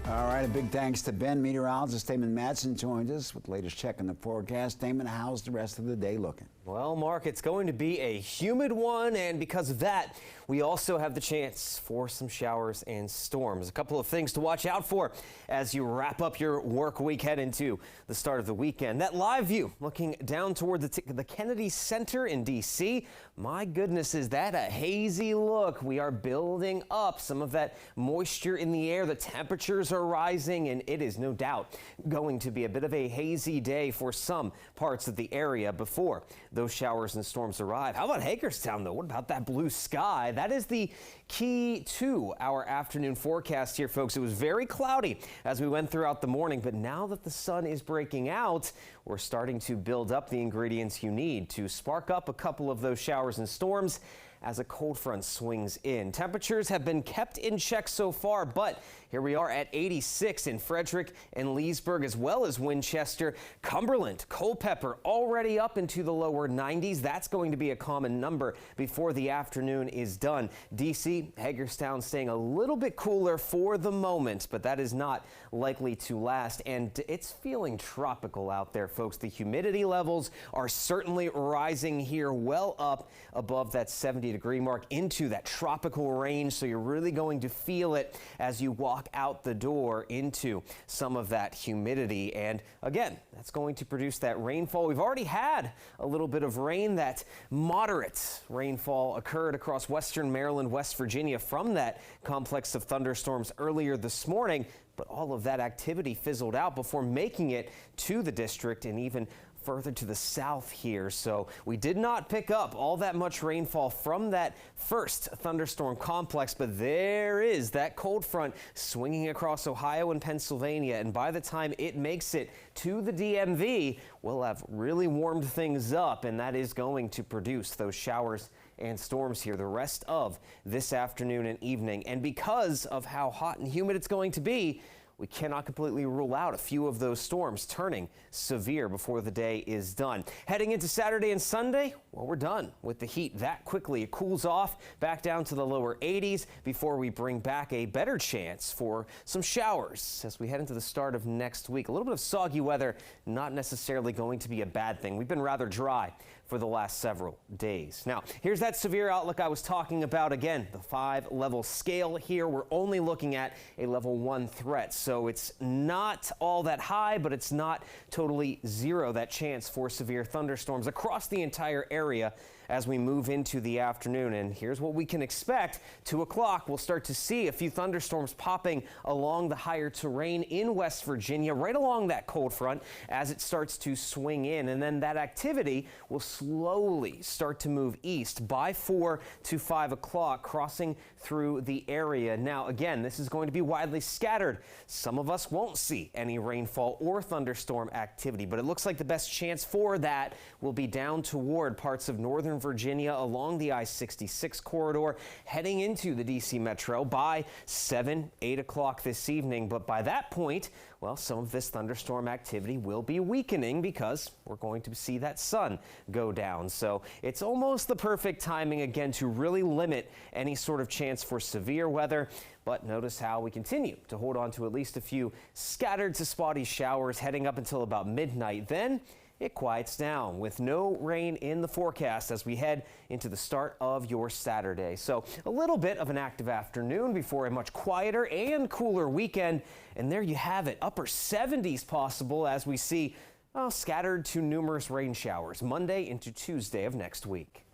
All right, a big thanks to Ben. Meteorologist Damon Madsen joins us with the latest check on the forecast. Damon, how's the rest of the day looking? Well, Mark, it's going to be a humid one, and because of that, we also have the chance for some showers and storms. A couple of things to watch out for as you wrap up your work week, head into the start of the weekend. That live view looking down toward the Kennedy Center in D.C. My goodness, is that a hazy look? We are building up some of that moisture in the air. The temperatures are rising, and it is no doubt going to be a bit of a hazy day for some parts of the area before those showers and storms arrive. How about Hagerstown, though? What about that blue sky? That is the key to our afternoon forecast here, folks. It was very cloudy as we went throughout the morning, but now that the sun is breaking out, we're starting to build up the ingredients you need to spark up a couple of those showers and storms as a cold front swings in. Temperatures have been kept in check so far, but here we are at 86 in Frederick and Leesburg, as well as Winchester. Cumberland, Culpeper already up into the lower 90s. That's going to be a common number before the afternoon is done. D.C., Hagerstown staying a little bit cooler for the moment, but that is not likely to last. And it's feeling tropical out there, folks. The humidity levels are certainly rising here, well up above that 70-degree mark into that tropical range. So you're really going to feel it as you walk out the door into some of that humidity. And again, that's going to produce that rainfall. We've already had a little bit of rain. That moderate rainfall occurred across western Maryland, West Virginia from that complex of thunderstorms earlier this morning. But all of that activity fizzled out before making it to the district and even further to the south here. So we did not pick up all that much rainfall from that first thunderstorm complex, but there is that cold front swinging across Ohio and Pennsylvania. And by the time it makes it to the DMV, we'll have really warmed things up, and that is going to produce those showers and storms here the rest of this afternoon and evening. And because of how hot and humid it's going to be, we cannot completely rule out a few of those storms turning severe before the day is done. Heading into Saturday and Sunday, well, we're done with the heat that quickly. It cools off back down to the lower 80s before we bring back a better chance for some showers as we head into the start of next week. A little bit of soggy weather, not necessarily going to be a bad thing. We've been rather dry for the last several days. Now, here's that severe outlook I was talking about. Again, the 5-level scale here. We're only looking at a level 1 threat. So it's not all that high, but it's not totally zero, that chance for severe thunderstorms across the entire area as we move into the afternoon. And here's what we can expect. 2 o'clock, we'll start to see a few thunderstorms popping along the higher terrain in West Virginia, right along that cold front as it starts to swing in. And then that activity will slowly start to move east by 4 to 5 o'clock, crossing through the area. Now, again, this is going to be widely scattered. Some of us won't see any rainfall or thunderstorm activity, but it looks like the best chance for that will be down toward parts of northern Virginia along the I-66 corridor, heading into the D.C. metro by 7, 8 o'clock this evening. But by that point, well, some of this thunderstorm activity will be weakening because we're going to see that sun go down. So it's almost the perfect timing again to really limit any sort of chance for severe weather. But notice how we continue to hold on to at least a few scattered to spotty showers heading up until about midnight. Then it quiets down with no rain in the forecast as we head into the start of your Saturday. So a little bit of an active afternoon before a much quieter and cooler weekend. And there you have it, upper 70s possible as we see scattered to numerous rain showers Monday into Tuesday of next week.